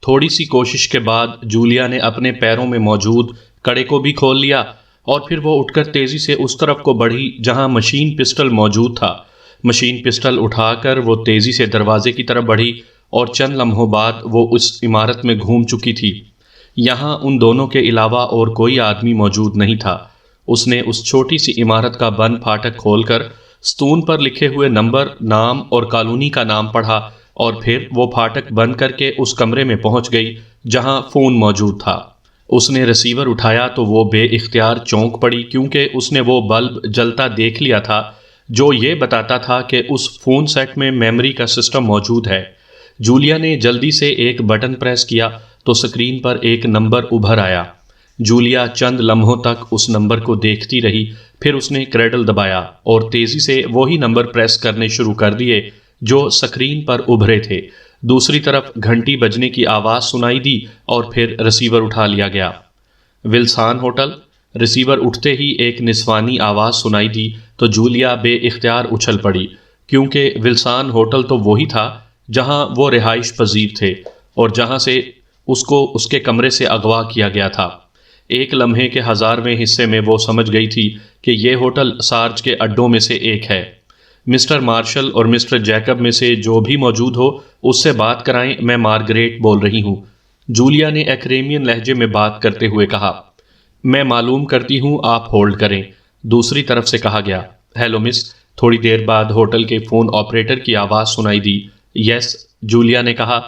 تھوڑی سی کوشش کے بعد جولیا نے اپنے پیروں میں موجود کڑے کو بھی کھول لیا اور پھر وہ اٹھ کر تیزی سے اس طرف کو بڑھی جہاں مشین پسٹل موجود تھا۔ مشین پسٹل اٹھا کر وہ تیزی سے دروازے کی طرف بڑھی اور چند لمحوں بعد وہ اس عمارت میں گھوم چکی تھی۔ یہاں ان دونوں کے علاوہ اور کوئی آدمی موجود نہیں تھا۔ اس نے اس چھوٹی سی عمارت کا بند پھاٹک کھول کر ستون پر لکھے ہوئے نمبر، نام اور کالونی کا نام پڑھا اور پھر وہ پھاٹک بند کر کے اس کمرے میں پہنچ گئی جہاں فون موجود تھا۔ اس نے ریسیور اٹھایا تو وہ بے اختیار چونک پڑی کیونکہ اس نے وہ بلب جلتا دیکھ لیا تھا جو یہ بتاتا تھا کہ اس فون سیٹ میں میموری کا سسٹم موجود ہے۔ جولیا نے جلدی سے ایک بٹن پریس کیا تو سکرین پر ایک نمبر ابھر آیا۔ جولیا چند لمحوں تک اس نمبر کو دیکھتی رہی، پھر اس نے کریڈل دبایا اور تیزی سے وہی نمبر پریس کرنے شروع کر دیے جو سکرین پر ابھرے تھے۔ دوسری طرف گھنٹی بجنے کی آواز سنائی دی اور پھر ریسیور اٹھا لیا گیا۔ ولسان ہوٹل۔ ریسیور اٹھتے ہی ایک نسوانی آواز سنائی دی تو جولیا بے اختیار اچھل پڑی کیونکہ ولسان ہوٹل تو وہی تھا جہاں وہ رہائش پذیر تھے اور جہاں سے اس کو اس کے کمرے سے اغوا کیا گیا تھا۔ ایک لمحے کے 1000ویں حصے میں وہ سمجھ گئی تھی کہ یہ ہوٹل سارج کے اڈوں میں سے ایک ہے۔ مسٹر مارشل اور مسٹر جیکب میں سے جو بھی موجود ہو اس سے بات کرائیں، میں مارگریٹ بول رہی ہوں، جولیا نے ایکریمین لہجے میں بات کرتے ہوئے کہا۔ میں معلوم کرتی ہوں، آپ ہولڈ کریں، دوسری طرف سے کہا گیا۔ ہیلو مس۔ تھوڑی دیر بعد ہوٹل کے فون آپریٹر کی آواز سنائی دی۔ یس، جولیا نے کہا،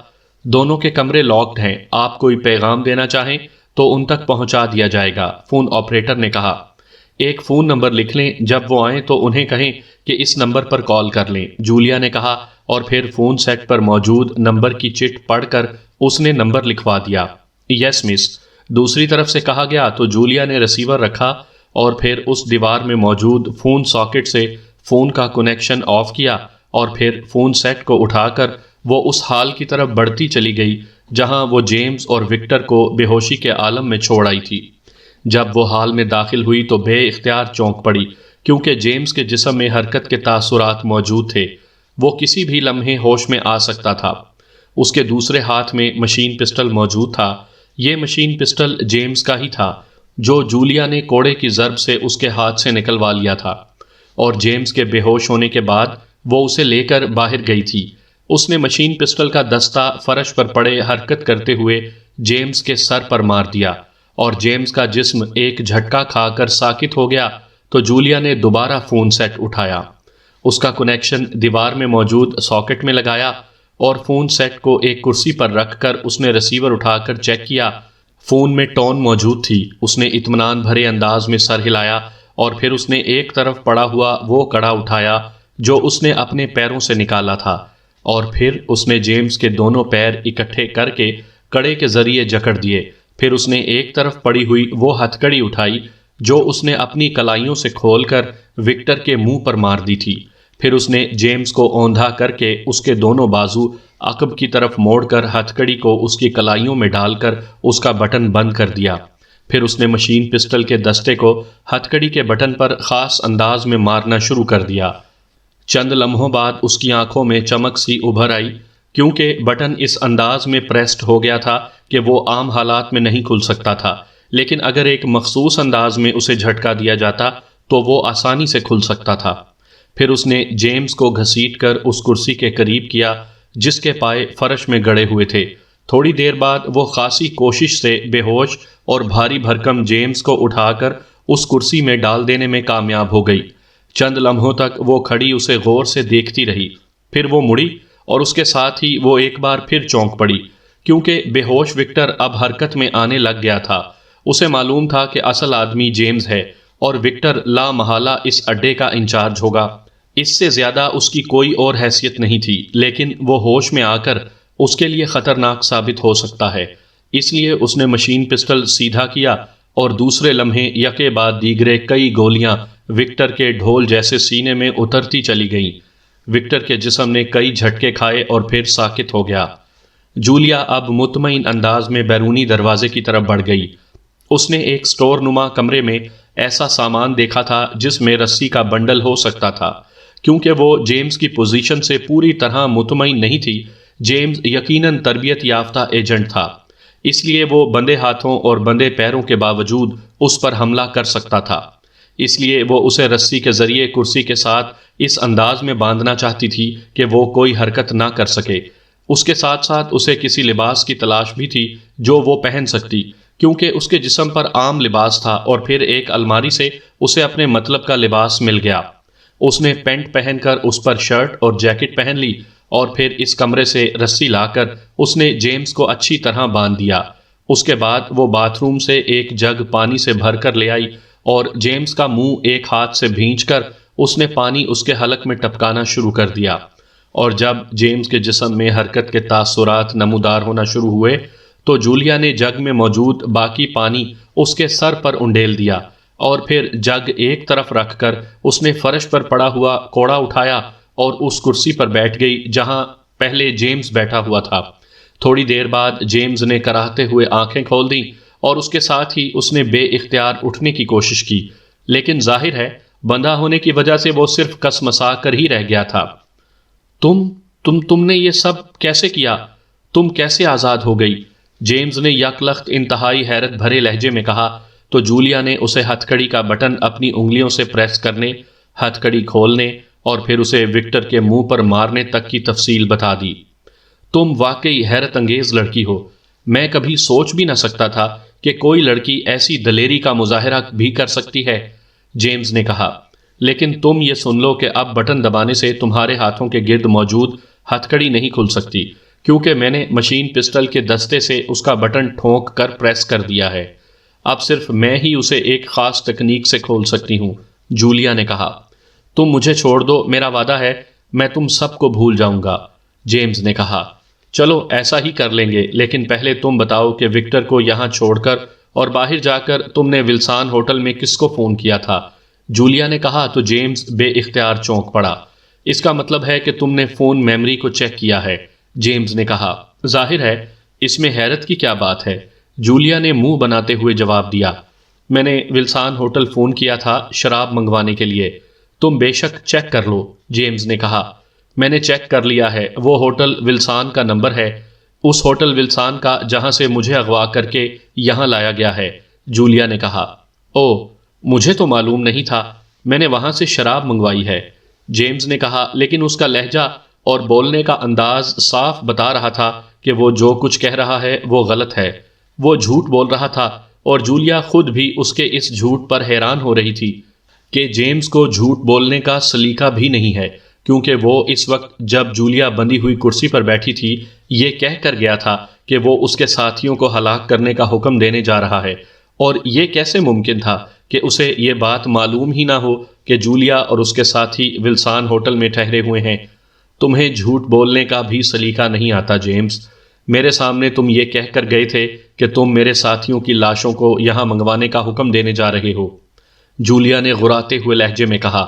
دونوں کے کمرے لاکڈ ہیں، آپ کوئی پیغام دینا چاہیں تو ان تک پہنچا دیا جائے گا، فون آپریٹر نے کہا۔ ایک فون نمبر لکھ لیں، جب وہ آئیں تو انہیں کہیں کہ اس نمبر پر کال کر لیں، جولیا نے کہا اور پھر فون سیٹ پر موجود نمبر کی چٹ پڑھ کر اس نے نمبر لکھوا دیا۔ یس مس، دوسری طرف سے کہا گیا تو جولیا نے ریسیور رکھا اور پھر اس دیوار میں موجود فون ساکٹ سے فون کا کنیکشن آف کیا اور پھر فون سیٹ کو اٹھا کر وہ اس حال کی طرف بڑھتی چلی گئی جہاں وہ جیمز اور وکٹر کو بے ہوشی کے عالم میں چھوڑ آئی تھی۔ جب وہ حال میں داخل ہوئی تو بے اختیار چونک پڑی کیونکہ جیمز کے جسم میں حرکت کے تاثرات موجود تھے، وہ کسی بھی لمحے ہوش میں آ سکتا تھا۔ اس کے دوسرے ہاتھ میں مشین پسٹل موجود تھا۔ یہ مشین پسٹل جیمز کا ہی تھا جو جولیا نے کوڑے کی ضرب سے اس کے ہاتھ سے نکلوا لیا تھا اور جیمز کے بے ہوش ہونے کے بعد وہ اسے لے کر باہر گئی تھی۔ اس نے مشین پسٹل کا دستہ فرش پر پڑے حرکت کرتے ہوئے جیمز کے سر پر مار دیا اور جیمز کا جسم ایک جھٹکا کھا کر ساکت ہو گیا تو جولیا نے دوبارہ فون سیٹ اٹھایا، اس کا کنیکشن دیوار میں موجود ساکٹ میں لگایا اور فون سیٹ کو ایک کرسی پر رکھ کر اس نے ریسیور اٹھا کر چیک کیا۔ فون میں ٹون موجود تھی۔ اس نے اطمینان بھرے انداز میں سر ہلایا اور پھر اس نے ایک طرف پڑا ہوا وہ کڑا اٹھایا جو اس نے اپنے پیروں سے نکالا تھا اور پھر اس نے جیمز کے دونوں پیر اکٹھے کر کے کڑے کے ذریعے جکڑ دیے۔ پھر اس نے ایک طرف پڑی ہوئی وہ ہتھ کڑی اٹھائی جو اس نے اپنی کلائیوں سے کھول کر وکٹر کے منہ پر مار دی تھی۔ پھر اس نے جیمز کو اوندھا کر کے اس کے دونوں بازو عقب کی طرف موڑ کر ہتھ کڑی کو اس کی کلائیوں میں ڈال کر اس کا بٹن بند کر دیا۔ پھر اس نے مشین پسٹل کے دستے کو ہتھ کڑی کے بٹن پر خاص انداز میں مارنا شروع کر دیا۔ چند لمحوں بعد اس کی آنکھوں میں چمک سی ابھر آئی کیونکہ بٹن اس انداز میں پریسڈ ہو گیا تھا کہ وہ عام حالات میں نہیں کھل سکتا تھا، لیکن اگر ایک مخصوص انداز میں اسے جھٹکا دیا جاتا تو وہ آسانی سے کھل سکتا تھا۔ پھر اس نے جیمز کو گھسیٹ کر اس کرسی کے قریب کیا جس کے پائے فرش میں گڑے ہوئے تھے۔ تھوڑی دیر بعد وہ خاصی کوشش سے بے ہوش اور بھاری بھرکم جیمز کو اٹھا کر اس کرسی میں ڈال دینے میں کامیاب ہو گئی۔ چند لمحوں تک وہ کھڑی اسے غور سے دیکھتی رہی، پھر وہ مڑی اور اس کے ساتھ ہی وہ ایک بار پھر چونک پڑی کیونکہ بے ہوش وکٹر اب حرکت میں آنے لگ گیا تھا۔ اسے معلوم تھا کہ اصل آدمی جیمز ہے اور وکٹر لا محالہ اس اڈے کا انچارج ہوگا۔ اس سے زیادہ اس کی کوئی اور حیثیت نہیں تھی، لیکن وہ ہوش میں آ کر اس کے لیے خطرناک ثابت ہو سکتا ہے، اس لیے اس نے مشین پسٹل سیدھا کیا اور دوسرے لمحے یکے بعد دیگرے کئی گولیاں وکٹر کے ڈھول جیسے سینے میں اترتی چلی گئیں۔ وکٹر کے جسم نے کئی جھٹکے کھائے اور پھر ساکت ہو گیا۔ جولیا اب مطمئن انداز میں بیرونی دروازے کی طرف بڑھ گئی۔ اس نے ایک سٹور نما کمرے میں ایسا سامان دیکھا تھا جس میں رسی کا بنڈل ہو سکتا تھا۔ کیونکہ وہ جیمز کی پوزیشن سے پوری طرح مطمئن نہیں تھی، جیمز یقیناً تربیت یافتہ ایجنٹ تھا، اس لیے وہ بندھے ہاتھوں اور بندھے پیروں کے باوجود اس پر حملہ کر سکتا تھا۔ اس لیے وہ اسے رسی کے ذریعے کرسی کے ساتھ اس انداز میں باندھنا چاہتی تھی کہ وہ کوئی حرکت نہ کر سکے۔ اس کے ساتھ ساتھ اسے کسی لباس کی تلاش بھی تھی جو وہ پہن سکتی، کیونکہ اس کے جسم پر عام لباس تھا، اور پھر ایک الماری سے اسے اپنے مطلب کا لباس مل گیا۔ اس نے پینٹ پہن کر اس پر شرٹ اور جیکٹ پہن لی، اور پھر اس کمرے سے رسی لا کر اس نے جیمز کو اچھی طرح باندھ دیا۔ اس کے بعد وہ باتھ روم سے ایک جگ پانی سے بھر کر لے آئی، اور جیمز کا منہ ایک ہاتھ سے بھینچ کر اس نے پانی اس کے حلق میں ٹپکانا شروع کر دیا، اور جب جیمز کے جسم میں حرکت کے تاثرات نمودار ہونا شروع ہوئے تو جولیا نے جگ میں موجود باقی پانی اس کے سر پر انڈیل دیا، اور پھر جگ ایک طرف رکھ کر اس نے فرش پر پڑا ہوا کوڑا اٹھایا اور اس کرسی پر بیٹھ گئی جہاں پہلے جیمز بیٹھا ہوا تھا۔ تھوڑی دیر بعد جیمز نے کراہتے ہوئے آنکھیں کھول دیں، اور اس کے ساتھ ہی اس نے بے اختیار اٹھنے کی کوشش کی، لیکن ظاہر ہے بندھا ہونے کی وجہ سے وہ صرف کسمسا کر ہی رہ گیا تھا۔ تم نے یہ سب کیسے کیا؟ تم کیسے آزاد ہو گئی؟ جیمز نے یک لخت انتہائی حیرت بھرے لہجے میں کہا، تو جولیا نے اسے ہتھ کڑی کا بٹن اپنی انگلیوں سے پریس کرنے، ہتھ کڑی کھولنے اور پھر اسے وکٹر کے منہ پر مارنے تک کی تفصیل بتا دی۔ تم واقعی حیرت انگیز لڑکی ہو، میں کبھی سوچ بھی نہ سکتا تھا کہ کوئی لڑکی ایسی دلیری کا مظاہرہ بھی کر سکتی ہے، جیمز نے کہا، لیکن تم یہ سن لو کہ اب بٹن دبانے سے تمہارے ہاتھوں کے گرد موجود ہتھ کڑی نہیں کھل سکتی، کیونکہ میں نے مشین پسٹل کے دستے سے اس کا بٹن ٹھونک کر پریس کر دیا ہے۔ اب صرف میں ہی اسے ایک خاص تکنیک سے کھول سکتی ہوں، جولیا نے کہا۔ تم مجھے چھوڑ دو، میرا وعدہ ہے میں تم سب کو بھول جاؤں گا، جیمز نے کہا۔ چلو ایسا ہی کر لیں گے، لیکن پہلے تم بتاؤ کہ وکٹر کو یہاں چھوڑ کر اور باہر جا کر تم نے ولسان ہوٹل میں کس کو فون کیا تھا؟ جولیا نے کہا تو جیمز بے اختیار چونک پڑا۔ اس کا مطلب ہے کہ تم نے فون میموری کو چیک کیا ہے، جیمز نے کہا۔ ظاہر ہے، اس میں حیرت کی کیا بات ہے، جولیا نے منہ بناتے ہوئے جواب دیا۔ میں نے ولسان ہوٹل فون کیا تھا شراب منگوانے کے لیے، تم بے شک چیک کر لو، جیمز نے کہا۔ میں نے چیک کر لیا ہے، وہ ہوٹل ولسان کا نمبر ہے، اس ہوٹل ولسان کا جہاں سے مجھے اغوا کر کے یہاں لایا گیا ہے، جولیا نے کہا۔ او، مجھے تو معلوم نہیں تھا، میں نے وہاں سے شراب منگوائی ہے، جیمز نے کہا، لیکن اس کا لہجہ اور بولنے کا انداز صاف بتا رہا تھا کہ وہ جو کچھ کہہ رہا ہے وہ غلط ہے۔ وہ جھوٹ بول رہا تھا، اور جولیا خود بھی اس کے اس جھوٹ پر حیران ہو رہی تھی کہ جیمز کو جھوٹ بولنے کا سلیقہ بھی نہیں ہے، کیونکہ وہ اس وقت جب جولیا بندھی ہوئی کرسی پر بیٹھی تھی یہ کہہ کر گیا تھا کہ وہ اس کے ساتھیوں کو ہلاک کرنے کا حکم دینے جا رہا ہے، اور یہ کیسے ممکن تھا کہ اسے یہ بات معلوم ہی نہ ہو کہ جولیا اور اس کے ساتھی ولسان ہوٹل میں ٹھہرے ہوئے ہیں۔ تمہیں جھوٹ بولنے کا بھی سلیقہ نہیں آتا جیمز، میرے سامنے تم یہ کہہ کر گئے تھے کہ تم میرے ساتھیوں کی لاشوں کو یہاں منگوانے کا حکم دینے جا رہے ہو، جولیا نے غراتے ہوئے لہجے میں کہا۔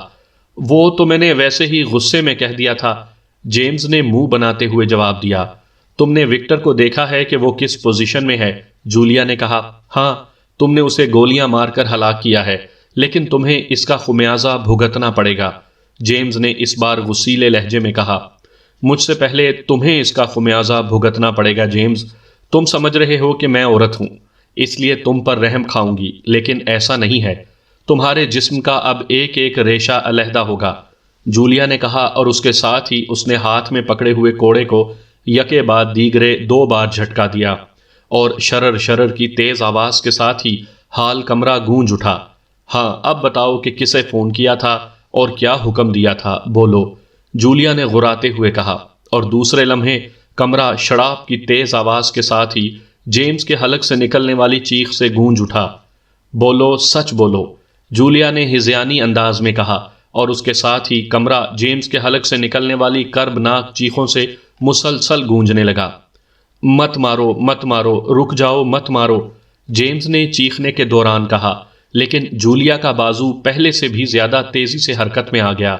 وہ تو میں نے ویسے ہی غصے میں کہہ دیا تھا، جیمز نے منہ بناتے ہوئے جواب دیا۔ تم نے وکٹر کو دیکھا ہے کہ وہ کس پوزیشن میں ہے، جولیا نے کہا۔ ہاں، تم نے اسے گولیاں مار کر ہلاک کیا ہے، لیکن تمہیں اس کا خمیازہ بھگتنا پڑے گا، جیمز نے اس بار غصیلے لہجے میں کہا۔ مجھ سے پہلے تمہیں اس کا خمیازہ بھگتنا پڑے گا جیمز، تم سمجھ رہے ہو کہ میں عورت ہوں اس لیے تم پر رحم کھاؤں گی، لیکن ایسا نہیں ہے، تمہارے جسم کا اب ایک ایک ریشہ علیحدہ ہوگا، جولیا نے کہا، اور اس کے ساتھ ہی اس نے ہاتھ میں پکڑے ہوئے کوڑے کو یکے بعد دیگرے 2 بار جھٹکا دیا، اور شرر شرر کی تیز آواز کے ساتھ ہی حال کمرہ گونج اٹھا۔ ہاں، اب بتاؤ کہ کسے فون کیا تھا اور کیا حکم دیا تھا، بولو، جولیا نے غراتے ہوئے کہا، اور دوسرے لمحے کمرہ شراب کی تیز آواز کے ساتھ ہی جیمز کے حلق سے نکلنے والی چیخ سے گونج اٹھا۔ بولو، سچ بولو، جولیا نے ہذیانی انداز میں کہا، اور اس کے ساتھ ہی کمرہ جیمز کے حلق سے نکلنے والی کربناک چیخوں سے مسلسل گونجنے لگا۔ مت مارو، مت مارو، رک جاؤ، مت مارو، جیمز نے چیخنے کے دوران کہا، لیکن جولیا کا بازو پہلے سے بھی زیادہ تیزی سے حرکت میں آ گیا،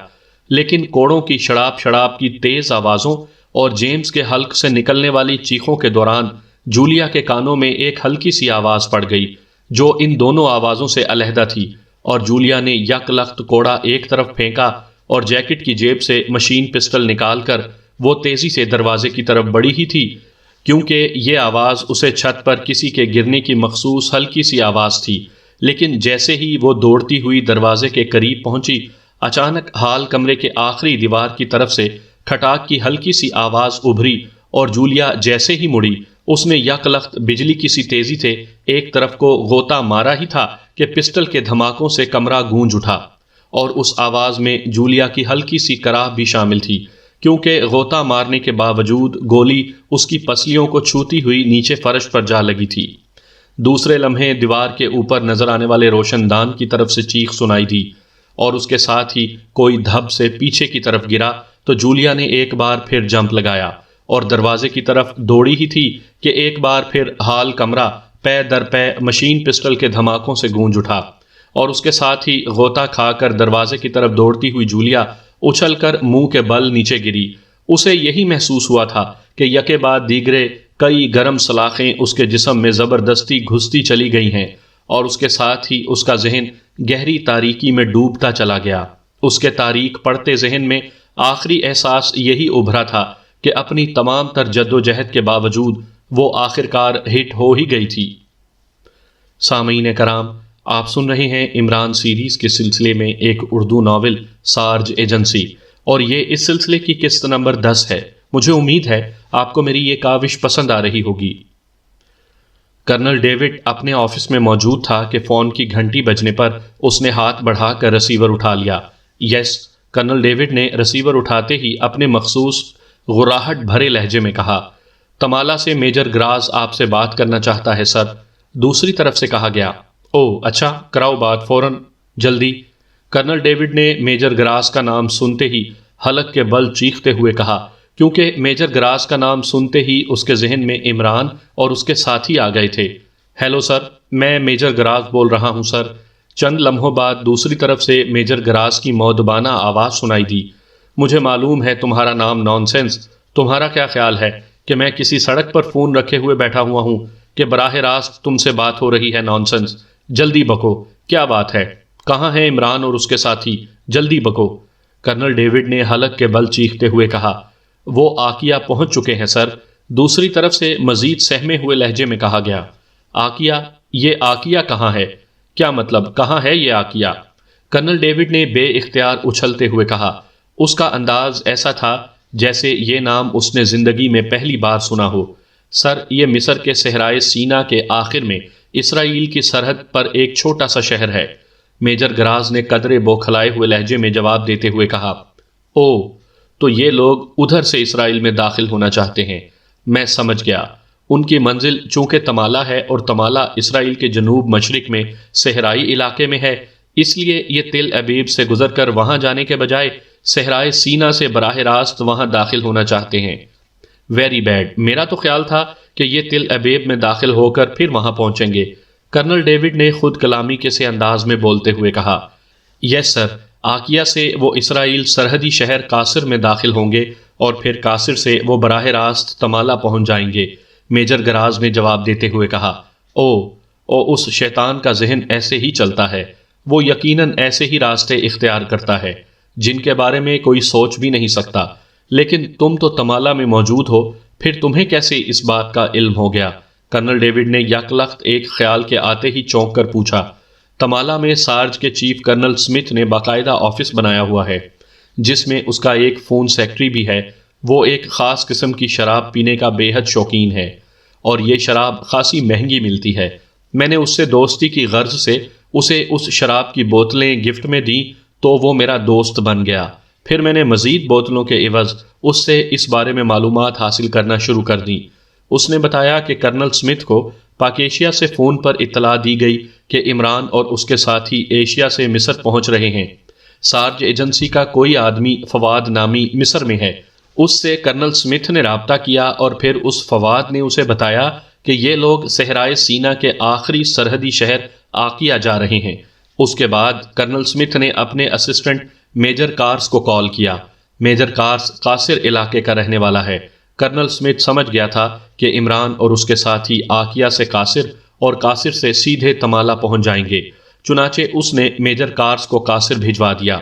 لیکن کوڑوں کی شڑاپ شڑاپ کی تیز آوازوں اور جیمز کے حلق سے نکلنے والی چیخوں کے دوران جولیا کے کانوں میں ایک ہلکی سی آواز پڑ گئی جو ان دونوں آوازوں سے علیحدہ تھی، اور جولیا نے یک لخت کوڑا ایک طرف پھینکا اور جیکٹ کی جیب سے مشین پسٹل نکال کر وہ تیزی سے دروازے کی طرف بڑھی ہی تھی کیونکہ یہ آواز اسے چھت پر کسی کے گرنے کی مخصوص ہلکی سی آواز تھی، لیکن جیسے ہی وہ دوڑتی ہوئی دروازے کے قریب پہنچی، اچانک ہال کمرے کے آخری دیوار کی طرف سے کھٹاک کی ہلکی سی آواز ابھری اور جولیا جیسے ہی مڑی، اس نے یک لخت بجلی کی سی تیزی سے ایک طرف کو غوطہ مارا ہی تھا کہ پسٹل کے دھماکوں سے کمرہ گونج اٹھا، اور اس آواز میں جولیا کی ہلکی سی کراہ بھی شامل تھی کیونکہ غوطہ مارنے کے باوجود گولی اس کی پسلیوں کو چھوتی ہوئی نیچے فرش پر جا لگی تھی۔ دوسرے لمحے دیوار کے اوپر نظر آنے والے روشن دان کی طرف سے چیخ سنائی دی اور اس کے ساتھ ہی کوئی دھب سے پیچھے کی طرف گرا تو جولیا نے ایک بار پھر جمپ لگایا اور دروازے کی طرف دوڑی ہی تھی کہ ایک بار پھر ہال کمرہ پے در پے مشین پسٹل کے دھماکوں سے گونج اٹھا، اور اس کے ساتھ ہی غوطہ کھا کر دروازے کی طرف دوڑتی ہوئی جولیا اچھل کر منہ کے بل نیچے گری۔ اسے یہی محسوس ہوا تھا کہ یکے بعد دیگرے کئی گرم سلاخیں اس کے جسم میں زبردستی گھستی چلی گئی ہیں، اور اس کے ساتھ ہی اس کا ذہن گہری تاریکی میں ڈوبتا چلا گیا۔ اس کے تاریک پڑتے ذہن میں آخری احساس یہی ابھرا تھا کہ اپنی تمام تر جد و جہد کے باوجود وہ آخرکار ہٹ ہو ہی گئی تھی۔ سامعین کرام، آپ سن رہے ہیں عمران سیریز کے سلسلے میں ایک اردو ناول سارج ایجنسی، اور یہ اس سلسلے کی قسط نمبر 10 ہے۔ مجھے امید ہے آپ کو میری یہ کاوش پسند آ رہی ہوگی۔ کرنل ڈیوڈ اپنے آفس میں موجود تھا کہ فون کی گھنٹی بجنے پر اس نے ہاتھ بڑھا کر ریسیور اٹھا لیا۔ یس، کرنل ڈیوڈ نے ریسیور اٹھاتے ہی اپنے مخصوص غراہٹ بھرے لہجے میں کہا، تمالا سے میجر گراز آپ سے بات کرنا چاہتا ہے سر۔ دوسری طرف سے کہا گیا، او اچھا، کراؤ بات فوراً، جلدی۔ کرنل ڈیوڈ نے میجر گراز کا نام سنتے ہی حلق کے بل چیختے ہوئے کہا، کیونکہ میجر گراز کا نام سنتے ہی اس کے ذہن میں عمران اور اس کے ساتھی آ گئے تھے۔ ہیلو سر، میں میجر گراز بول رہا ہوں سر۔ چند لمحوں بعد دوسری طرف سے میجر گراز کی مؤدبانہ آواز سنائی دی، مجھے معلوم ہے تمہارا نام نان سینس، تمہارا کیا خیال ہے کہ میں کسی سڑک پر فون رکھے ہوئے بیٹھا ہوا ہوں کہ براہ راست تم سے بات ہو رہی ہے؟ نان سینس، جلدی بکو، کیا بات ہے؟ کہاں ہے عمران اور اس کے ساتھی؟ جلدی بکو۔ کرنل ڈیوڈ نے حلق کے بل چیختے ہوئے کہا، وہ آکیا پہنچ چکے ہیں سر۔ دوسری طرف سے مزید سہمے ہوئے لہجے میں کہا گیا، آکیا؟ یہ آکیا کہاں ہے؟ کیا مطلب کہاں ہے یہ آکیا؟ کرنل ڈیوڈ نے بے اختیار اچھلتے ہوئے کہا۔ اس کا انداز ایسا تھا جیسے یہ نام اس نے زندگی میں پہلی بار سنا ہو۔ سر، یہ مصر کے صحرائے سینا کے آخر میں اسرائیل کی سرحد پر ایک چھوٹا سا شہر ہے، میجر گراز نے قدرے بوکھلائے ہوئے لہجے میں جواب دیتے ہوئے کہا۔ او، تو یہ لوگ ادھر سے اسرائیل میں داخل ہونا چاہتے ہیں، میں سمجھ گیا۔ ان کی منزل چونکہ تمالا ہے اور تمالا اسرائیل کے جنوب مشرق میں صحرائی علاقے میں ہے، اس لیے یہ تل ابیب سے گزر کر وہاں جانے کے بجائے صحرائے سینا سے براہ راست وہاں داخل ہونا چاہتے ہیں۔ ویری بیڈ، میرا تو خیال تھا کہ یہ تل ابیب میں داخل ہو کر پھر وہاں پہنچیں گے۔ کرنل ڈیوڈ نے خود کلامی کے سے انداز میں بولتے ہوئے کہا، یس سر، آکیا سے وہ اسرائیل سرحدی شہر قاصر میں داخل ہوں گے اور پھر قاصر سے وہ براہ راست تمالا پہنچ جائیں گے، میجر گراز نے جواب دیتے ہوئے کہا۔ او اس شیطان کا ذہن ایسے ہی چلتا ہے، وہ یقیناً ایسے ہی راستے اختیار کرتا ہے جن کے بارے میں کوئی سوچ بھی نہیں سکتا، لیکن تم تو تمالا میں موجود ہو، پھر تمہیں کیسے اس بات کا علم ہو گیا؟ کرنل ڈیوڈ نے یک لخت ایک خیال کے آتے ہی چونک کر پوچھا۔ تمالا میں سارج کے چیف کرنل سمتھ نے باقاعدہ آفس بنایا ہوا ہے جس میں اس کا ایک فون سیکٹری بھی ہے۔ وہ ایک خاص قسم کی شراب پینے کا بے حد شوقین ہے اور یہ شراب خاصی مہنگی ملتی ہے۔ میں نے اس سے دوستی کی غرض سے اسے اس شراب کی بوتلیں گفٹ میں دیں تو وہ میرا دوست بن گیا۔ پھر میں نے مزید بوتلوں کے عوض اس سے اس بارے میں معلومات حاصل کرنا شروع کر دیں۔ اس نے بتایا کہ کرنل سمتھ کو پاک ایشیا سے فون پر اطلاع دی گئی کہ عمران اور اس کے ساتھی ایشیا سے مصر پہنچ رہے ہیں۔ سارج ایجنسی کا کوئی آدمی فواد نامی مصر میں ہے۔ اس سے کرنل سمتھ نے رابطہ کیا اور پھر اس فواد نے اسے بتایا کہ یہ لوگ صحرائے سینا کے آخری سرحدی شہر آکیا جا رہے ہیں۔ اس کے بعد کرنل سمتھ نے اپنے اسسٹنٹ میجر کارس کو کال کیا۔ میجر کارس قاصر علاقے کا رہنے والا ہے۔ کرنل سمتھ سمجھ گیا تھا کہ عمران اور اس کے ساتھی آکیا سے قاصر اور قاصر سے سیدھے تمالا پہنچ جائیں گے، چنانچہ اس نے میجر کارس کو قاصر بھجوا دیا۔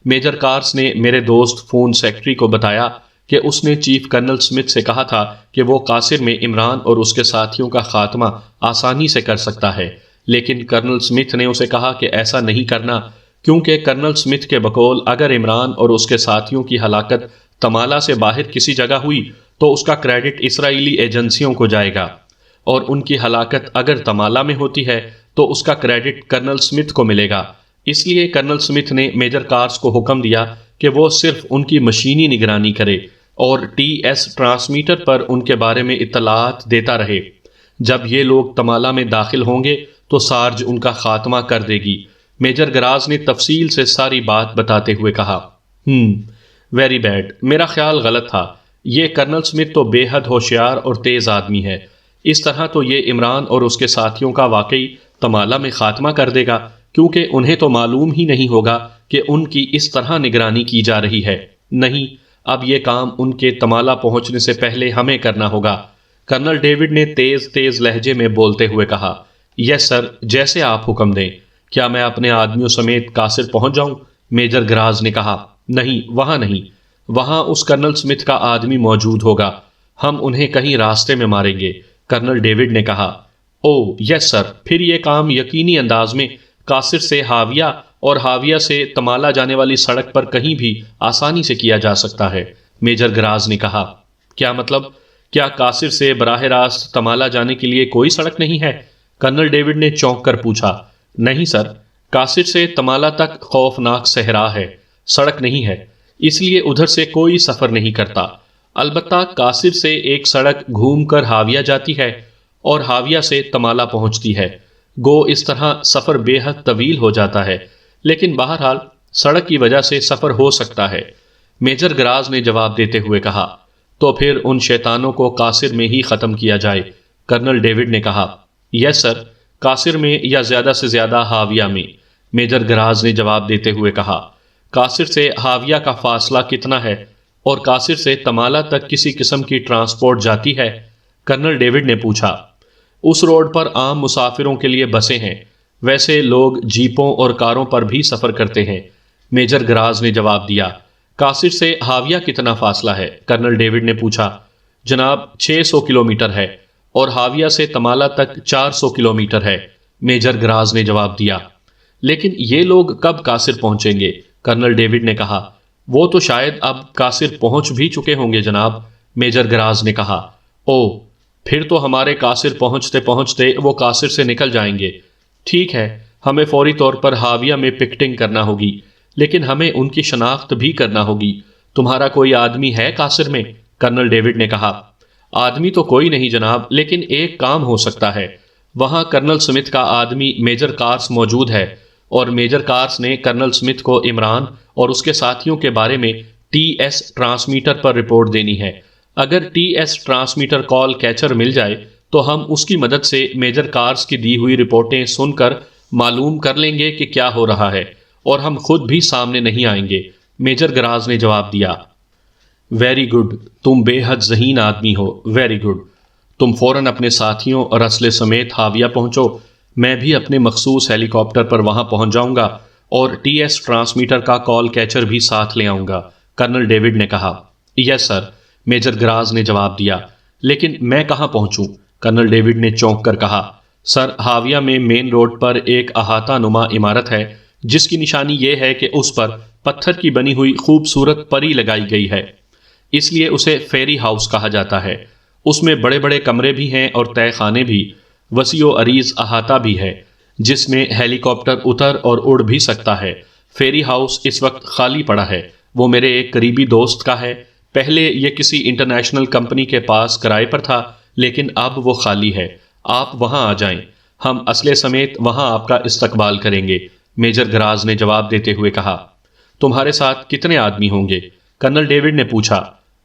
میجر کارس نے میرے دوست فون سیکٹری کو بتایا کہ اس نے چیف کرنل سمتھ سے کہا تھا کہ وہ قاصر میں عمران اور اس کے ساتھیوں کا خاتمہ آسانی سے کر سکتا ہے، لیکن کرنل سمتھ نے اسے کہا کہ ایسا نہیں کرنا، کیونکہ کرنل سمتھ کے بقول اگر عمران اور اس کے ساتھیوں کی ہلاکت تمالا سے باہر کسی جگہ ہوئی تو اس کا کریڈٹ اسرائیلی ایجنسیوں کو جائے گا، اور ان کی ہلاکت اگر تمالا میں ہوتی ہے تو اس کا کریڈٹ کرنل سمتھ کو ملے گا۔ اس لیے کرنل سمتھ نے میجر کارس کو حکم دیا کہ وہ صرف ان کی مشینی نگرانی کرے اور ٹی ایس ٹرانسمیٹر پر ان کے بارے میں اطلاعات دیتا رہے۔ جب یہ لوگ تمالا میں داخل ہوں گے تو سارج ان کا خاتمہ کر دے گی۔ میجر گراز نے تفصیل سے ساری بات بتاتے ہوئے کہا، ویری بیڈ، میرا خیال غلط تھا۔ یہ کرنل سمتھ تو بے حد ہوشیار اور تیز آدمی ہے، اس طرح تو یہ عمران اور اس کے ساتھیوں کا واقعی تمالا میں خاتمہ کر دے گا، کیونکہ انہیں تو معلوم ہی نہیں ہوگا کہ ان کی اس طرح نگرانی کی جا رہی ہے۔ نہیں، اب یہ کام ان کے تمالا پہنچنے سے پہلے ہمیں کرنا ہوگا۔ کرنل ڈیوڈ نے تیز تیز لہجے میں بولتے ہوئے کہا، یس سر، جیسے آپ حکم دیں۔ کیا میں اپنے آدمیوں سمیت قاصر پہنچ جاؤں؟ میجر گراز نے کہا، نہیں، وہاں نہیں، وہاں اس کرنل سمتھ کا آدمی موجود ہوگا، ہم انہیں کہیں راستے میں ماریں گے۔ کرنل ڈیوڈ نے کہا، او یس سر، پھر یہ کام یقینی انداز میں قاصر سے ہاویہ اور ہاویہ سے تمالا جانے والی سڑک پر کہیں بھی آسانی سے کیا جا سکتا ہے۔ میجر گراز نے کہا، کیا مطلب؟ کیا قاصر سے براہ راست تمالا جانے کے لیے کوئی سڑک نہیں ہے؟ کرنل ڈیوڈ نے چونک کر پوچھا۔ نہیں سر، قاصر سے تمالا تک خوفناک صحرا ہے، سڑک نہیں ہے، اس لیے ادھر سے کوئی سفر نہیں کرتا۔ البتہ قاصر سے ایک سڑک گھوم کر ہاویہ جاتی ہے اور ہاویہ سے تمالا پہنچتی ہے، گو اس طرح سفر بے حد طویل ہو جاتا ہے، لیکن بہرحال سڑک کی وجہ سے سفر ہو سکتا ہے۔ میجر گراز نے جواب دیتے ہوئے کہا، تو پھر ان شیطانوں کو قاصر میں ہی ختم کیا جائے۔ کرنل ڈیوڈ نے کہا، یس سر، قاصر میں یا زیادہ سے زیادہ ہاویہ میں۔ میجر گراز نے جواب دیتے ہوئے کہا، قاصر سے ہاویہ کا فاصلہ کتنا ہے اور قاصر سے تمالا تک کسی قسم کی ٹرانسپورٹ جاتی ہے؟ کرنل ڈیوڈ نے پوچھا۔ اس روڈ پر عام مسافروں کے لیے بسیں ہیں، ویسے لوگ جیپوں اور کاروں پر بھی سفر کرتے ہیں۔ میجر گراز نے جواب دیا۔ قاصر سے ہاویہ کتنا فاصلہ ہے؟ کرنل ڈیوڈ نے پوچھا۔ جناب 600 کلومیٹر ہے اور ہاویہ سے تمالا تک 400 کلومیٹر ہے، میجر گراز نے جواب دیا۔ لیکن یہ لوگ کب قاصر پہنچیں گے؟ کرنل ڈیوڈ نے کہا، وہ تو شاید اب قاصر پہنچ بھی چکے ہوں گے جناب، میجر گراز نے کہا۔ او، پھر تو ہمارے قاصر پہنچتے پہنچتے وہ قاصر سے نکل جائیں گے۔ ٹھیک ہے، ہمیں فوری طور پر ہاویہ میں پکٹنگ کرنا ہوگی، لیکن ہمیں ان کی شناخت بھی کرنا ہوگی۔ تمہارا کوئی آدمی ہے قاصر میں؟ کرنل ڈیوڈ نے کہا۔ آدمی تو کوئی نہیں جناب، لیکن ایک کام ہو سکتا ہے۔ وہاں کرنل سمتھ کا آدمی میجر کارس موجود ہے، اور میجر کارس نے کرنل سمتھ کو عمران اور اس کے ساتھیوں کے بارے میں ٹی ایس ٹرانسمیٹر پر رپورٹ دینی ہے۔ اگر ٹی ایس ٹرانسمیٹر کال کیچر مل جائے تو ہم اس کی مدد سے میجر کارس کی دی ہوئی رپورٹیں سن کر معلوم کر لیں گے کہ کیا ہو رہا ہے، اور ہم خود بھی سامنے نہیں آئیں گے۔ میجر گراز نے جواب دیا۔ ویری گڈ، تم بے حد ذہین آدمی ہو، ویری گڈ۔ تم فوراً اپنے ساتھیوں اور اسلحے سمیت ہاویہ پہنچو، میں بھی اپنے مخصوص ہیلی کاپٹر پر وہاں پہنچ جاؤں گا اور ٹی ایس ٹرانسمیٹر کا کال کیچر بھی ساتھ لے آؤں گا، کرنل ڈیوڈ نے کہا۔ یس سر، میجر گراز نے جواب دیا۔ لیکن میں کہاں پہنچوں؟ کرنل ڈیوڈ نے چونک کر کہا۔ سر، ہاویہ میں مین روڈ پر ایک احاطہ نما عمارت ہے جس کی نشانی یہ ہے کہ اس پر پتھر کی بنی ہوئی خوبصورت پری لگائی گئی ہے، اس لیے اسے فیری ہاؤس کہا جاتا ہے۔ اس میں بڑے بڑے کمرے بھی ہیں اور تہہ خانے بھی، وسیع و عریض احاطہ بھی ہے جس میں ہیلی کاپٹر اتر اور اڑ بھی سکتا ہے۔ فیری ہاؤس اس وقت خالی پڑا ہے، وہ میرے ایک قریبی دوست کا ہے۔ پہلے یہ کسی انٹرنیشنل کمپنی کے پاس کرائے پر تھا، لیکن اب وہ خالی ہے۔ آپ وہاں آ جائیں، ہم اسلحے سمیت وہاں آپ کا استقبال کریں گے، میجر گراز نے جواب دیتے ہوئے کہا۔ تمہارے ساتھ کتنے آدمی ہوں گے؟ کرنل ڈیوڈ نے پوچھا۔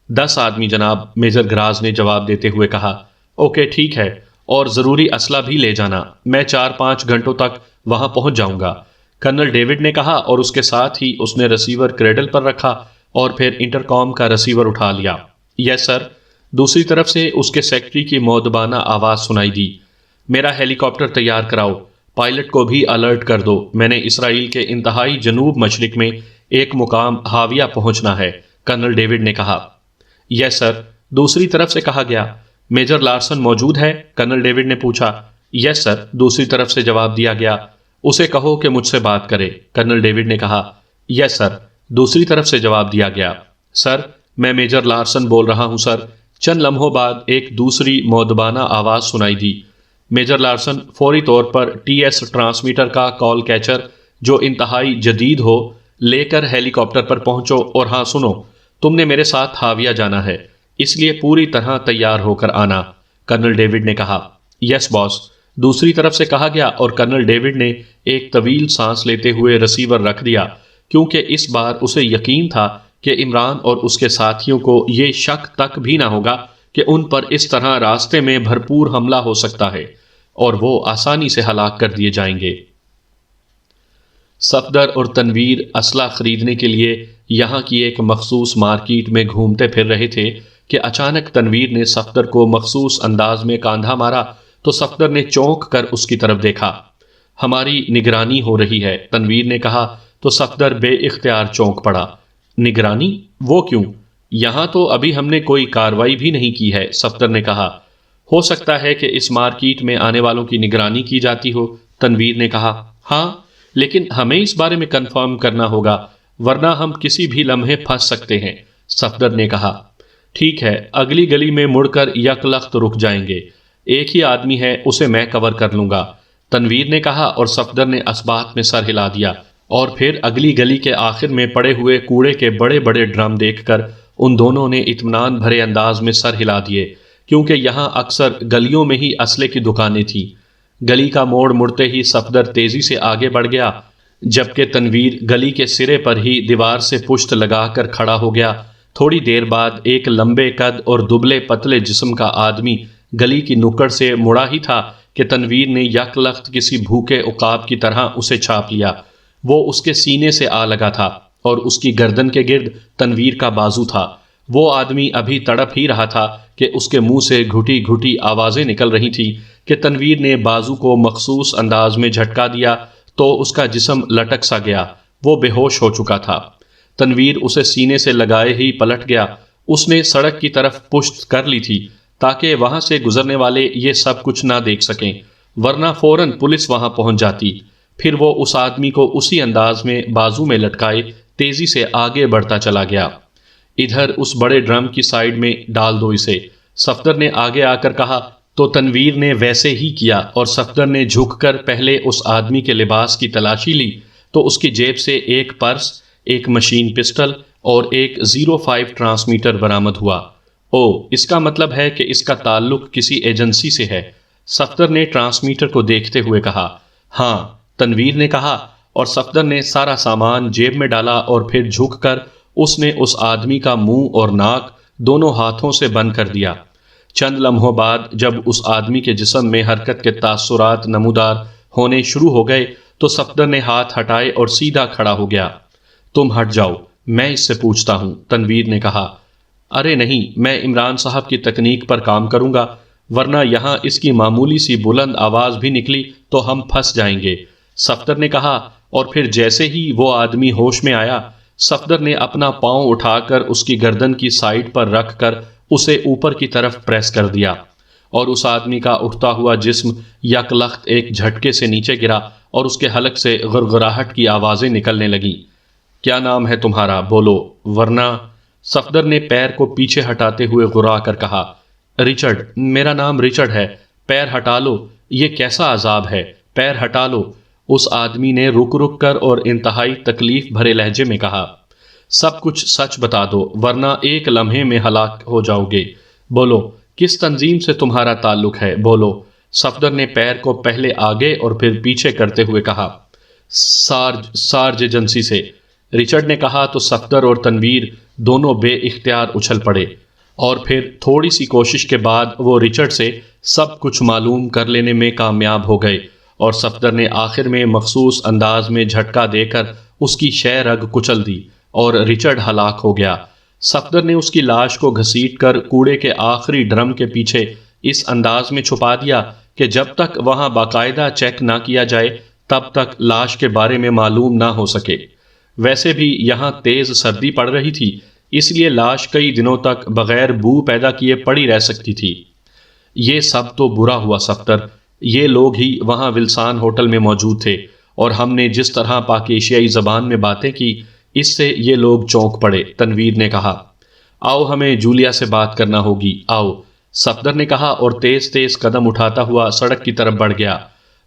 10 آدمی جناب، میجر گراز نے جواب دیتے ہوئے کہا۔ اوکے، ٹھیک ہے، اور ضروری اسلحہ بھی لے جانا، میں 4-5 گھنٹوں تک وہاں پہنچ جاؤں گا، کرنل ڈیوڈ نے کہا، اور اس کے ساتھ ہی اس نے ریسیور کریڈل پر رکھا اور پھر انٹرکام کا ریسیور اٹھا لیا۔ یس سر، دوسری طرف سے اس کے سیکرٹری کی مؤدبانہ آواز سنائی دی۔ میرا ہیلی کاپٹر تیار کراؤ، پائلٹ کو بھی الرٹ کر دو، میں نے اسرائیل کے انتہائی جنوب مشرق میں ایک مقام ہاویہ پہنچنا ہے، کرنل ڈیوڈ نے کہا۔ یس سر، دوسری طرف سے کہا گیا۔ میجر لارسن موجود ہے؟ کرنل ڈیوڈ نے پوچھا۔ یس سر، دوسری طرف سے جواب دیا گیا۔ اسے کہو کہ مجھ سے بات کرے، کرنل ڈیوڈ نے کہا۔ یس سر، دوسری طرف سے جواب دیا گیا۔ سر، میں میجر لارسن بول رہا ہوں سر۔ چند لمحوں بعد ایک دوسری مؤدبانہ آواز سنائی دی۔ میجر لارسن فوری طور پر ٹی ایس ٹرانسمیٹر کا کال کیچر، جو انتہائی جدید ہو، لے کر ہیلی کاپٹر پر پہنچو، اور ہاں سنو، تم نے میرے ساتھ ہاویہ جانا ہے، اس لیے پوری طرح تیار ہو کر آنا، کرنل ڈیوڈ نے کہا۔ یس باس، دوسری طرف سے کہا گیا، اور کرنل ڈیوڈ نے ایک طویل سانس لیتے ہوئے ریسیور رکھ دیا، کیونکہ اس بار اسے یقین تھا کہ عمران اور اس کے ساتھیوں کو یہ شک تک بھی نہ ہوگا کہ ان پر اس طرح راستے میں بھرپور حملہ ہو سکتا ہے اور وہ آسانی سے ہلاک کر دیے جائیں گے۔ صفدر اور تنویر اسلحہ خریدنے کے لیے یہاں کی ایک مخصوص مارکیٹ میں گھومتے پھر رہے تھے کہ اچانک تنویر نے صفدر کو مخصوص انداز میں کاندھا مارا تو صفدر نے چونک کر اس کی طرف دیکھا۔ ہماری نگرانی ہو رہی ہے، تنویر نے کہا تو صفدر بے اختیار چونک پڑا۔ نگرانی؟ وہ کیوں؟ یہاں تو ابھی ہم نے کوئی کاروائی بھی نہیں کی ہے، صفدر نے کہا۔ ہو سکتا ہے کہ اس مارکیٹ میں آنے والوں کی نگرانی کی جاتی ہو، تنویر نے کہا۔ ہاں، لیکن ہمیں اس بارے میں کنفرم کرنا ہوگا، ورنہ ہم کسی بھی لمحے پھنس سکتے ہیں، صفدر نے کہا۔ ٹھیک ہے، اگلی گلی میں مڑ کر یک لخت رک جائیں گے، ایک ہی آدمی ہے، اسے میں کور کر لوں گا، تنویر نے کہا، اور صفدر نے اسبات میں سر ہلا دیا، اور پھر اگلی گلی کے آخر میں پڑے ہوئے کوڑے کے بڑے بڑے ڈرم دیکھ کر ان دونوں نے اطمینان بھرے انداز میں سر ہلا دیے، کیونکہ یہاں اکثر گلیوں میں ہی اسلحے کی دکانیں تھیں۔ گلی کا موڑ مڑتے ہی صفدر تیزی سے آگے بڑھ گیا، جبکہ تنویر گلی کے سرے پر ہی دیوار سے پشت لگا کر کھڑا ہو گیا۔ تھوڑی دیر بعد ایک لمبے قد اور دبلے پتلے جسم کا آدمی گلی کی نکڑ سے مڑا ہی تھا کہ تنویر نے یک لخت کسی بھوکے عقاب کی طرح اسے چھاپ لیا۔ وہ اس کے سینے سے آ لگا تھا اور اس کی گردن کے گرد تنویر کا بازو تھا۔ وہ آدمی ابھی تڑپ ہی رہا تھا کہ اس کے منہ سے گھٹی گھٹی آوازیں نکل رہی تھیں کہ تنویر نے بازو کو مخصوص انداز میں جھٹکا دیا تو اس کا جسم لٹک سا گیا، وہ بے ہوش ہو چکا تھا۔ تنویر اسے سینے سے لگائے ہی پلٹ گیا۔ اس نے سڑک کی طرف پشت کر لی تھی تاکہ وہاں سے گزرنے والے یہ سب کچھ نہ دیکھ سکیں، ورنہ فوراً پولیس وہاں پہنچ جاتی۔ پھر وہ اس آدمی کو اسی انداز میں بازو میں لٹکائے تیزی سے آگے بڑھتا چلا گیا۔ ادھر اس بڑے ڈرم کی سائیڈ میں ڈال دو اسے، صفدر نے آگے آ کر کہا، تو تنویر نے ویسے ہی کیا، اور صفدر نے جھک کر پہلے اس آدمی کے لباس کی تلاشی لی تو اس کی جیب سے ایک پرس، ایک مشین پسٹل اور ایک 05 ٹرانسمیٹر برآمد ہوا۔ او، اس کا مطلب ہے کہ اس کا تعلق کسی ایجنسی سے ہے، صفدر نے ٹرانسمیٹر کو دیکھتے ہوئے کہا۔ ہاں، تنویر نے کہا، اور صفدر نے سارا سامان جیب میں ڈالا اور پھر جھک کر اس نے اس آدمی کا منہ اور ناک دونوں ہاتھوں سے بند کر دیا۔ چند لمحوں بعد جب اس آدمی کے جسم میں حرکت کے تاثرات نمودار ہونے شروع ہو گئے تو صفدر نے ہاتھ ہٹائے اور سیدھا کھڑا ہو گیا۔ تم ہٹ جاؤ، میں اس سے پوچھتا ہوں، تنویر نے کہا۔ ارے نہیں، میں عمران صاحب کی تکنیک پر کام کروں گا، ورنہ یہاں اس کی معمولی سی بلند آواز بھی نکلی تو ہم پھنس جائیں گے، صفدر نے کہا، اور پھر جیسے ہی وہ آدمی ہوش میں آیا، صفدر نے اپنا پاؤں اٹھا کر اس کی گردن کی سائیڈ پر رکھ کر اسے اوپر کی طرف پریس کر دیا، اور اس آدمی کا اٹھتا ہوا جسم یک لخت ایک جھٹکے سے نیچے گرا اور اس کے حلق سے غرغراہٹ کی آوازیں نکلنے لگیں۔ کیا نام ہے تمہارا؟ بولو، ورنہ، صفدر نے پیر کو پیچھے ہٹاتے ہوئے غرا کر کہا۔ رچرڈ، میرا نام رچرڈ ہے۔ پیر ہٹا لو، یہ کیسا عذاب ہے، پیر ہٹا لو، اس آدمی نے رک رک کر اور انتہائی تکلیف بھرے لہجے میں کہا۔ سب کچھ سچ بتا دو، ورنہ ایک لمحے میں ہلاک ہو جاؤ گے۔ بولو، کس تنظیم سے تمہارا تعلق ہے، بولو، صفدر نے پیر کو پہلے آگے اور پھر پیچھے کرتے ہوئے کہا۔ سارج ایجنسی سے، رچرڈ نے کہا تو صفدر اور تنویر دونوں بے اختیار اچھل پڑے، اور پھر تھوڑی سی کوشش کے بعد وہ رچرڈ سے سب کچھ معلوم کر لینے میں کامیاب ہو گئے، اور صفدر نے آخر میں مخصوص انداز میں جھٹکا دے کر اس کی شہ رگ کچل دی اور رچرڈ ہلاک ہو گیا۔ صفدر نے اس کی لاش کو گھسیٹ کر کوڑے کے آخری ڈرم کے پیچھے اس انداز میں چھپا دیا کہ جب تک وہاں باقاعدہ چیک نہ کیا جائے تب تک لاش کے بارے میں معلوم نہ ہو سکے۔ ویسے بھی یہاں تیز سردی پڑ رہی تھی، اس لیے لاش کئی دنوں تک بغیر بو پیدا کیے پڑی رہ سکتی تھی۔ یہ سب تو برا ہوا صفدر، یہ لوگ ہی وہاں ولسان ہوٹل میں موجود تھے، اور ہم نے جس طرح پاک ایشیائی زبان میں باتیں کی اس سے یہ لوگ چونک پڑے۔ تنویر نے کہا، آؤ ہمیں جولیا سے بات کرنا ہوگی، آؤ، صفدر نے کہا اور تیز تیز قدم اٹھاتا ہوا سڑک کی طرف بڑھ گیا۔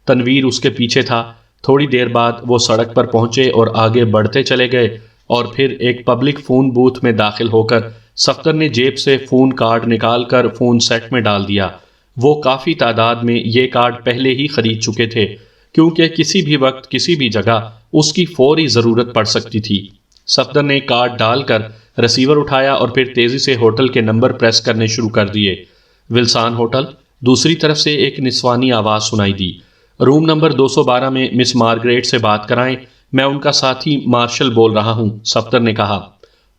تنویر اس کے پیچھے تھا۔ تھوڑی دیر بعد وہ سڑک پر پہنچے اور آگے بڑھتے چلے گئے، اور پھر ایک پبلک فون بوتھ میں داخل ہو کر صفدر نے جیب سے فون کارڈ نکال کر فون سیٹ میں ڈال دیا۔ وہ کافی تعداد میں یہ کارڈ پہلے ہی خرید چکے تھے، کیونکہ کسی بھی وقت کسی بھی جگہ اس کی فوری ضرورت پڑ سکتی تھی۔ صفدر نے کارڈ ڈال کر ریسیور اٹھایا اور پھر تیزی سے ہوٹل کے نمبر پریس کرنے شروع کر دیے۔ ولسان ہوٹل۔ دوسری طرف سے ایک نسوانی آواز سنائی دی، روم نمبر 212 میں مس مارگریٹ سے بات کرائیں، میں ان کا ساتھی مارشل بول رہا ہوں۔ صفدر نے کہا،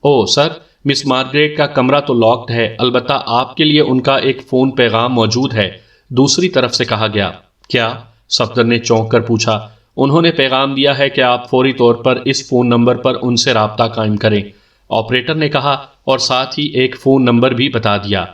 او سر، مس مارگریٹ کا کمرہ تو لاکڈ ہے، البتہ آپ کے لیے ان کا ایک فون پیغام موجود ہے، دوسری طرف سے کہا گیا۔ کیا؟ صفدر نے چونک کر پوچھا۔ انہوں نے پیغام دیا ہے کہ آپ فوری طور پر اس فون نمبر پر ان سے رابطہ قائم کریں، آپریٹر نے کہا، اور ساتھ ہی ایک فون نمبر بھی بتا دیا۔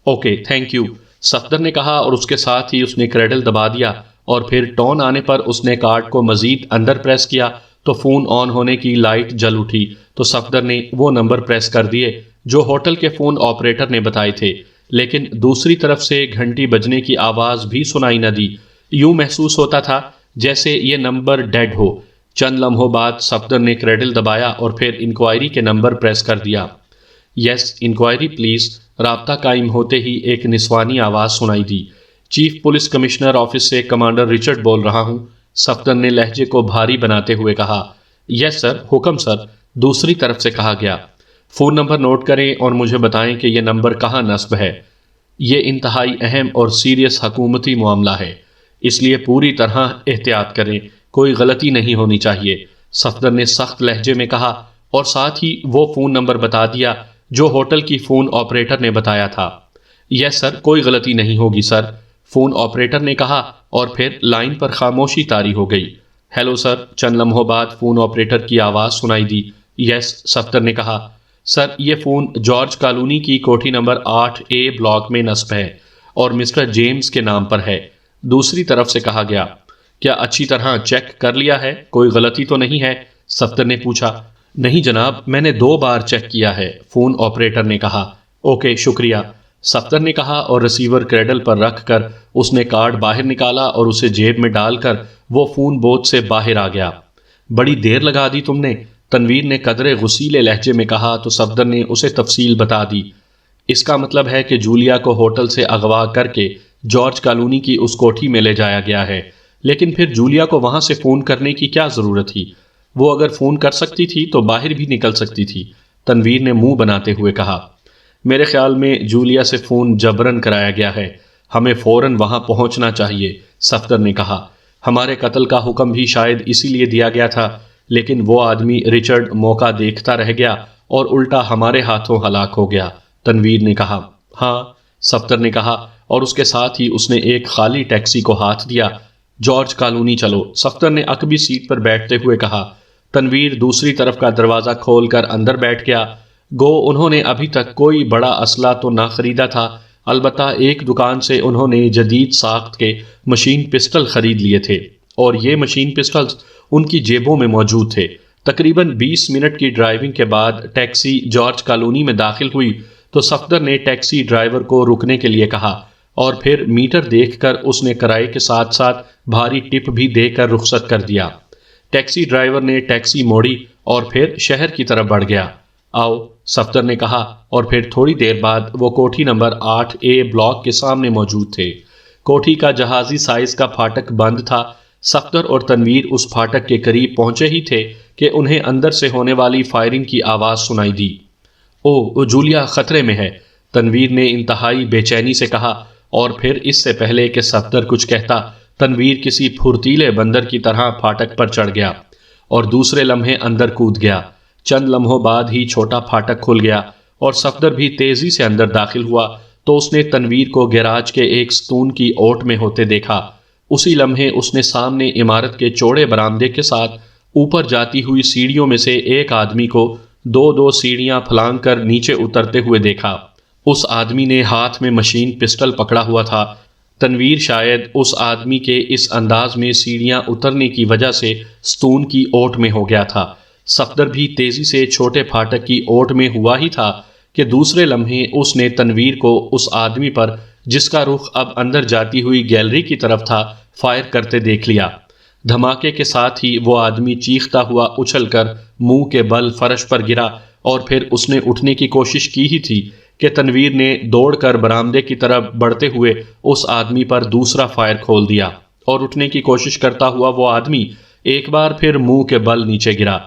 اوکے، تھینک یو، صفدر نے کہا، اور اس کے ساتھ ہی اس نے کریڈل دبا دیا، اور پھر ٹون آنے پر اس نے کارڈ کو مزید اندر پریس کیا تو فون آن ہونے کی لائٹ جل اٹھی، تو صفدر نے وہ نمبر پریس کر دیے جو ہوٹل کے فون آپریٹر نے بتائے تھے، لیکن دوسری طرف سے گھنٹی بجنے کی آواز بھی سنائی نہ دی۔ یوں محسوس ہوتا تھا جیسے یہ نمبر ڈیڈ ہو۔ چند لمحوں بعد صفدر نے کریڈل دبایا اور پھر انکوائری کے نمبر پریس کر دیا۔ یس، انکوائری پلیز، رابطہ قائم ہوتے ہی ایک نسوانی آواز سنائی دی، چیف پولیس کمشنر آفس سے کمانڈر رچرڈ بول رہا ہوں۔ صفدر نے لہجے کو بھاری بناتے ہوئے کہا، یس سر، حکم سر، دوسری طرف سے کہا گیا۔ فون نمبر نوٹ کریں اور مجھے بتائیں کہ یہ نمبر کہاں نصب ہے۔ یہ انتہائی اہم اور سیریس حکومتی معاملہ ہے، اس لیے پوری طرح احتیاط کریں، کوئی غلطی نہیں ہونی چاہیے، صفدر نے سخت لہجے میں کہا، اور ساتھ ہی وہ فون نمبر بتا دیا جو ہوٹل کی فون آپریٹر نے بتایا تھا۔ یس سر، کوئی غلطی نہیں ہوگی سر، فون آپریٹر نے کہا، اور پھر لائن پر خاموشی طاری ہو گئی۔ ہیلو سر، چند لمحوں بعد فون آپریٹر کی آواز سنائی دی۔ یس، صفدر نے کہا، سر یہ فون جارج کالونی کی کوٹھی نمبر 8A بلاک میں نصب ہے اور مسٹر جیمز کے نام پر ہے، دوسری طرف سے کہا گیا۔ کیا اچھی طرح چیک کر لیا ہے؟ کوئی غلطی تو نہیں ہے؟ صفدر نے پوچھا۔ نہیں جناب، میں نے 2 بار چیک کیا ہے، فون آپریٹر نے کہا۔ اوکے، شکریہ، صفدر نے کہا، اور ریسیور کریڈل پر رکھ کر اس نے کارڈ باہر نکالا اور اسے جیب میں ڈال کر وہ فون بوتھ سے باہر آ گیا۔ بڑی دیر لگا دی تم نے، تنویر نے قدرے غصیلے لہجے میں کہا تو صفدر نے اسے تفصیل بتا دی۔ اس کا مطلب ہے کہ جولیا کو ہوٹل سے اغوا کر کے جارج کالونی کی اس کوٹھی میں لے جایا گیا ہے، لیکن پھر جولیا کو وہاں سے فون کرنے کی کیا ضرورت تھی؟ وہ اگر فون کر سکتی تھی تو باہر بھی نکل سکتی تھی، تنویر نے منہ بناتے ہوئے کہا۔ میرے خیال میں جولیا سے فون جبرن کرایا گیا ہے، ہمیں فوراً وہاں پہنچنا چاہیے، صفدر نے کہا۔ ہمارے قتل کا حکم بھی شاید اسی لیے دیا گیا تھا، لیکن وہ آدمی رچرڈ موقع دیکھتا رہ گیا اور الٹا ہمارے ہاتھوں ہلاک ہو گیا، تنویر نے کہا۔ ہاں، صفدر نے کہا، اور اس کے ساتھ ہی اس نے ایک خالی ٹیکسی کو ہاتھ دیا۔ جارج کالونی چلو، صفدر نے عقبی سیٹ پر بیٹھتے ہوئے کہا۔ تنویر دوسری طرف کا دروازہ کھول کر اندر بیٹھ گیا۔ گو انہوں نے ابھی تک کوئی بڑا اسلحہ تو نہ خریدا تھا، البتہ ایک دکان سے انہوں نے جدید ساخت کے مشین پسٹل خرید لیے تھے، اور یہ مشین پسٹلز ان کی جیبوں میں موجود تھے۔ تقریباً 20 منٹ کی ڈرائیونگ کے بعد ٹیکسی جارج کالونی میں داخل ہوئی تو صفدر نے ٹیکسی ڈرائیور کو رکنے کے لیے کہا، اور پھر میٹر دیکھ کر اس نے کرائے کے ساتھ ساتھ بھاری ٹپ بھی دے کر رخصت کر دیا۔ ٹیکسی ڈرائیور نے ٹیکسی موڑی اور پھر شہر کی طرف بڑھ گیا۔ آؤ، صفدر نے کہا، اور پھر تھوڑی دیر بعد وہ کوٹھی نمبر 8A بلاک کے سامنے موجود تھے۔ کوٹھی کا جہازی سائز کا پھاٹک بند تھا۔ صفدر اور تنویر اس پھاٹک کے قریب پہنچے ہی تھے کہ انہیں اندر سے ہونے والی فائرنگ کی آواز سنائی دی۔ او جولیا خطرے میں ہے، تنویر نے انتہائی بے چینی سے کہا، اور پھر اس سے پہلے کہ صفدر کچھ کہتا، تنویر کسی پھرتیلے بندر کی طرح پھاٹک پر چڑھ گیا اور دوسرے لمحے اندر کود گیا۔ چند لمحوں بعد ہی چھوٹا پھاٹک کھل گیا اور صفدر بھی تیزی سے اندر داخل ہوا تو اس نے تنویر کو گیراج کے ایک ستون کی اوٹ میں ہوتے دیکھا۔ اسی لمحے اس نے سامنے عمارت کے چوڑے برآمدے کے ساتھ اوپر جاتی ہوئی سیڑھیوں میں سے ایک آدمی کو دو دو سیڑھیاں پھلانگ کر نیچے اترتے ہوئے دیکھا۔ اس آدمی نے ہاتھ میں مشین پسٹل پکڑا ہوا تھا۔ تنویر شاید اس آدمی کے اس انداز میں سیڑھیاں اترنے کی وجہ سے ستون کی اوٹ میں ہو گیا تھا۔ صفدر بھی تیزی سے چھوٹے پھاٹک کی اوٹ میں ہوا ہی تھا کہ دوسرے لمحے اس نے تنویر کو اس آدمی پر، جس کا رخ اب اندر جاتی ہوئی گیلری کی طرف تھا، فائر کرتے دیکھ لیا۔ دھماکے کے ساتھ ہی وہ آدمی چیختا ہوا اچھل کر منہ کے بل فرش پر گرا، اور پھر اس نے اٹھنے کی کوشش کی ہی تھی کہ تنویر نے دوڑ کر برآمدے کی طرف بڑھتے ہوئے اس آدمی پر دوسرا فائر کھول دیا، اور اٹھنے کی کوشش کرتا ہوا وہ آدمی ایک بار پھر منہ کے بل نیچے گرا۔